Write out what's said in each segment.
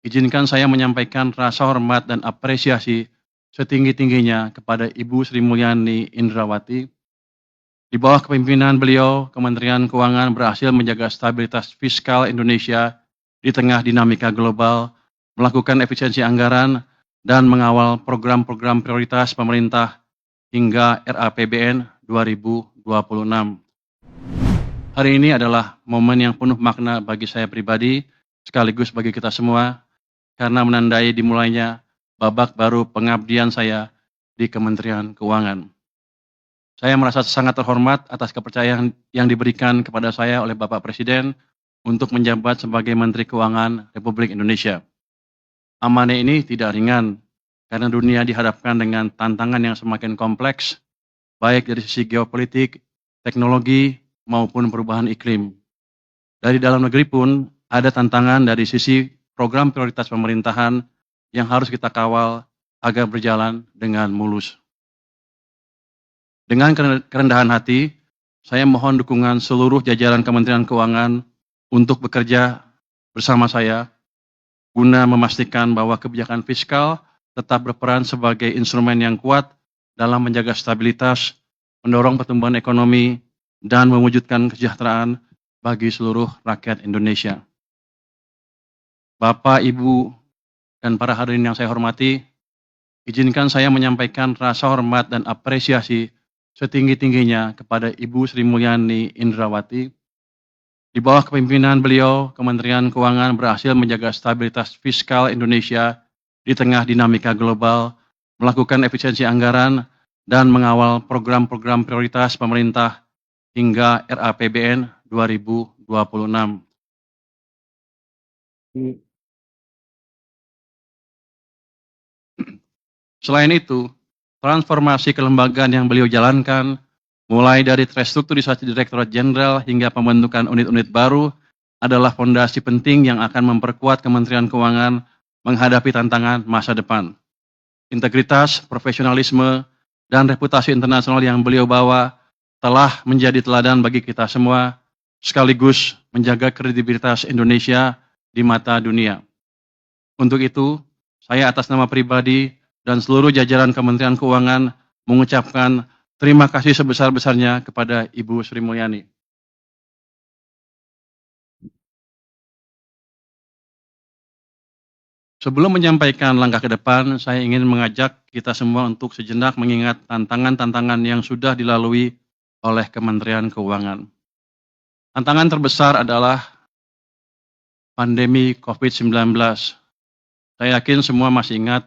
Izinkan saya menyampaikan rasa hormat dan apresiasi setinggi-tingginya kepada Ibu Sri Mulyani Indrawati. Di bawah kepemimpinan beliau, Kementerian Keuangan berhasil menjaga stabilitas fiskal Indonesia di tengah dinamika global, melakukan efisiensi anggaran, dan mengawal program-program prioritas pemerintah hingga RAPBN 2026. Hari ini adalah momen yang penuh makna bagi saya pribadi, sekaligus bagi kita semua, karena menandai dimulainya babak baru pengabdian saya di Kementerian Keuangan. Saya merasa sangat terhormat atas kepercayaan yang diberikan kepada saya oleh Bapak Presiden untuk menjabat sebagai Menteri Keuangan Republik Indonesia. Amanah ini tidak ringan, karena dunia dihadapkan dengan tantangan yang semakin kompleks, baik dari sisi geopolitik, teknologi, maupun perubahan iklim. Dari dalam negeri pun ada tantangan dari sisi program prioritas pemerintahan yang harus kita kawal agar berjalan dengan mulus. Dengan kerendahan hati, saya mohon dukungan seluruh jajaran Kementerian Keuangan untuk bekerja bersama saya guna memastikan bahwa kebijakan fiskal tetap berperan sebagai instrumen yang kuat dalam menjaga stabilitas, mendorong pertumbuhan ekonomi, dan mewujudkan kesejahteraan bagi seluruh rakyat Indonesia. Bapak, Ibu, dan para hadirin yang saya hormati, izinkan saya menyampaikan rasa hormat dan apresiasi setinggi-tingginya kepada Ibu Sri Mulyani Indrawati. Di bawah kepemimpinan beliau, Kementerian Keuangan berhasil menjaga stabilitas fiskal Indonesia di tengah dinamika global, melakukan efisiensi anggaran, dan mengawal program-program prioritas pemerintah hingga RAPBN 2026. Selain itu, transformasi kelembagaan yang beliau jalankan, mulai dari restrukturisasi Direktorat Jenderal hingga pembentukan unit-unit baru, adalah fondasi penting yang akan memperkuat Kementerian Keuangan menghadapi tantangan masa depan. Integritas, profesionalisme, dan reputasi internasional yang beliau bawa telah menjadi teladan bagi kita semua, sekaligus menjaga kredibilitas Indonesia di mata dunia. Untuk itu, saya atas nama pribadi dan seluruh jajaran Kementerian Keuangan mengucapkan terima kasih sebesar-besarnya kepada Ibu Sri Mulyani. Sebelum menyampaikan langkah ke depan, saya ingin mengajak kita semua untuk sejenak mengingat tantangan-tantangan yang sudah dilalui oleh Kementerian Keuangan. Tantangan terbesar adalah pandemi COVID-19. Saya yakin semua masih ingat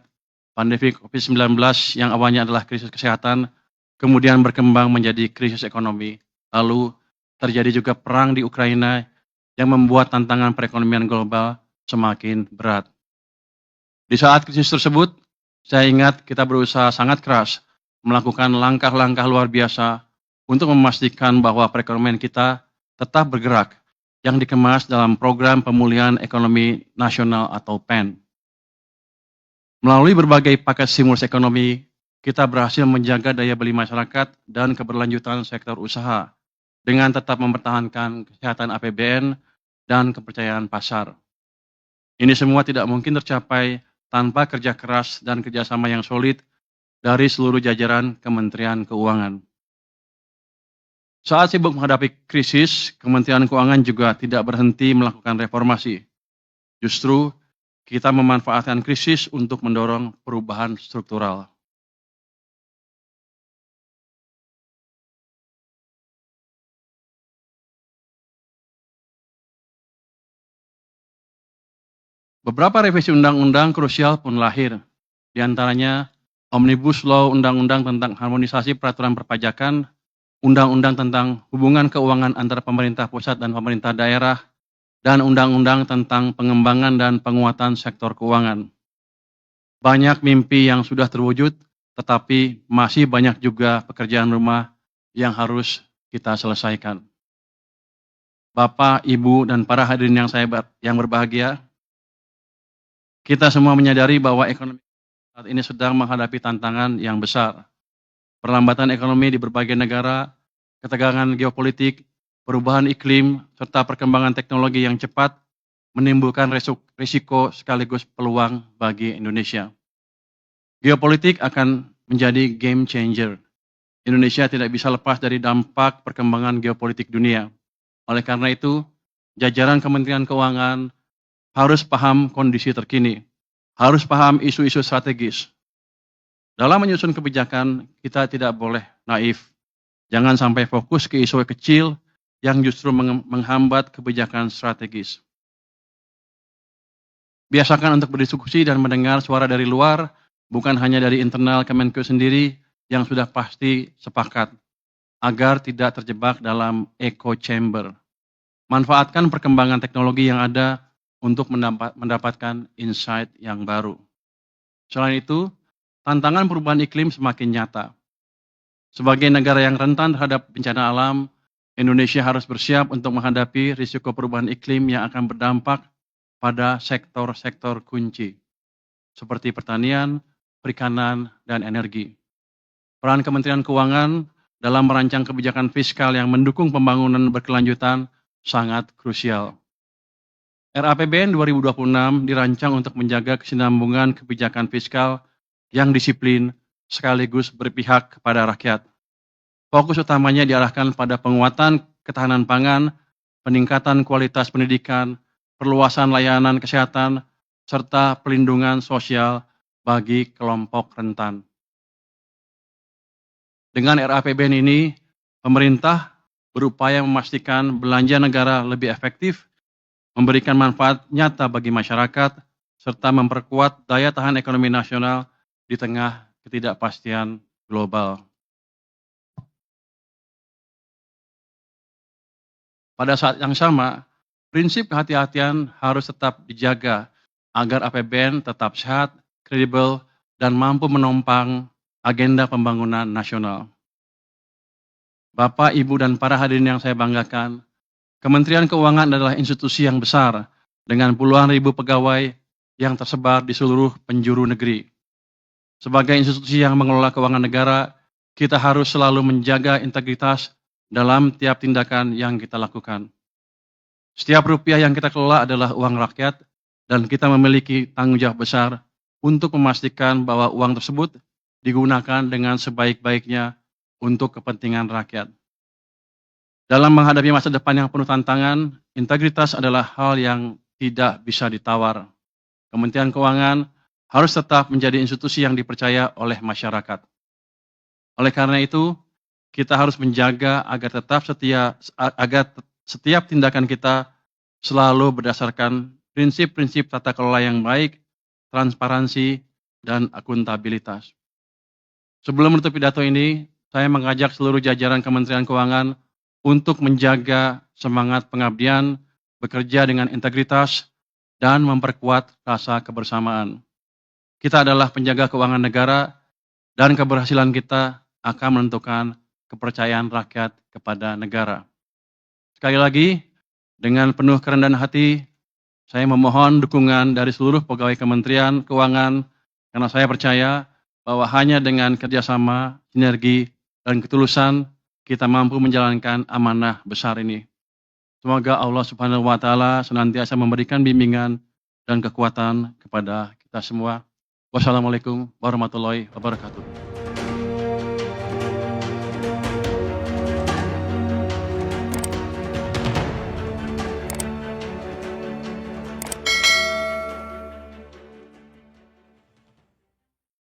pandemi COVID-19 yang awalnya adalah krisis kesehatan, kemudian berkembang menjadi krisis ekonomi. Lalu terjadi juga perang di Ukraina yang membuat tantangan perekonomian global semakin berat. Di saat krisis tersebut, saya ingat kita berusaha sangat keras melakukan langkah-langkah luar biasa untuk memastikan bahwa perekonomian kita tetap bergerak yang dikemas dalam program pemulihan ekonomi nasional atau PEN. Melalui berbagai paket stimulus ekonomi, kita berhasil menjaga daya beli masyarakat dan keberlanjutan sektor usaha dengan tetap mempertahankan kesehatan APBN dan kepercayaan pasar. Ini semua tidak mungkin tercapai tanpa kerja keras dan kerjasama yang solid dari seluruh jajaran Kementerian Keuangan. Saat sibuk menghadapi krisis, Kementerian Keuangan juga tidak berhenti melakukan reformasi. Justru, kita memanfaatkan krisis untuk mendorong perubahan struktural. Beberapa revisi undang-undang krusial pun lahir, di antaranya Omnibus Law Undang-Undang tentang Harmonisasi Peraturan Perpajakan, Undang-Undang tentang Hubungan Keuangan antara Pemerintah Pusat dan Pemerintah Daerah, dan Undang-Undang tentang Pengembangan dan Penguatan Sektor Keuangan. Banyak mimpi yang sudah terwujud, tetapi masih banyak juga pekerjaan rumah yang harus kita selesaikan. Bapak, Ibu, dan para hadirin yang berbahagia, kita semua menyadari bahwa ekonomi saat ini sedang menghadapi tantangan yang besar. Perlambatan ekonomi di berbagai negara, ketegangan geopolitik, perubahan iklim, serta perkembangan teknologi yang cepat menimbulkan risiko sekaligus peluang bagi Indonesia. Geopolitik akan menjadi game changer. Indonesia tidak bisa lepas dari dampak perkembangan geopolitik dunia. Oleh karena itu, jajaran Kementerian Keuangan harus paham kondisi terkini, harus paham isu-isu strategis. Dalam menyusun kebijakan, kita tidak boleh naif. Jangan sampai fokus ke isu kecil yang justru menghambat kebijakan strategis. Biasakan untuk berdiskusi dan mendengar suara dari luar, bukan hanya dari internal Kemenkeu sendiri yang sudah pasti sepakat, agar tidak terjebak dalam echo chamber. Manfaatkan perkembangan teknologi yang ada untuk mendapatkan insight yang baru. Selain itu, tantangan perubahan iklim semakin nyata. Sebagai negara yang rentan terhadap bencana alam, Indonesia harus bersiap untuk menghadapi risiko perubahan iklim yang akan berdampak pada sektor-sektor kunci, seperti pertanian, perikanan, dan energi. Peran Kementerian Keuangan dalam merancang kebijakan fiskal yang mendukung pembangunan berkelanjutan sangat krusial. RAPBN 2026 dirancang untuk menjaga kesinambungan kebijakan fiskal yang disiplin sekaligus berpihak kepada rakyat. Fokus utamanya diarahkan pada penguatan ketahanan pangan, peningkatan kualitas pendidikan, perluasan layanan kesehatan, serta pelindungan sosial bagi kelompok rentan. Dengan RAPBN ini, pemerintah berupaya memastikan belanja negara lebih efektif, memberikan manfaat nyata bagi masyarakat, serta memperkuat daya tahan ekonomi nasional di tengah ketidakpastian global. Pada saat yang sama, prinsip kehati-hatian harus tetap dijaga agar APBN tetap sehat, kredibel, dan mampu menopang agenda pembangunan nasional. Bapak, Ibu, dan para hadirin yang saya banggakan, Kementerian Keuangan adalah institusi yang besar dengan puluhan ribu pegawai yang tersebar di seluruh penjuru negeri. Sebagai institusi yang mengelola keuangan negara, kita harus selalu menjaga integritas dalam tiap tindakan yang kita lakukan. Setiap rupiah yang kita kelola adalah uang rakyat, dan kita memiliki tanggung jawab besar untuk memastikan bahwa uang tersebut digunakan dengan sebaik-baiknya untuk kepentingan rakyat. Dalam menghadapi masa depan yang penuh tantangan, integritas adalah hal yang tidak bisa ditawar. Kementerian Keuangan harus tetap menjadi institusi yang dipercaya oleh masyarakat. Oleh karena itu, kita harus menjaga agar setiap tindakan kita selalu berdasarkan prinsip-prinsip tata kelola yang baik, transparansi, dan akuntabilitas. Sebelum menutup pidato ini, saya mengajak seluruh jajaran Kementerian Keuangan untuk menjaga semangat pengabdian, bekerja dengan integritas, dan memperkuat rasa kebersamaan. Kita adalah penjaga keuangan negara, dan keberhasilan kita akan menentukan kepercayaan rakyat kepada negara. Sekali lagi, dengan penuh kerendahan hati, saya memohon dukungan dari seluruh pegawai Kementerian Keuangan, karena saya percaya bahwa hanya dengan kerjasama, sinergi, dan ketulusan, kita mampu menjalankan amanah besar ini. Semoga Allah Subhanahu wa Ta'ala senantiasa memberikan bimbingan dan kekuatan kepada kita semua. Wassalamualaikum warahmatullahi wabarakatuh.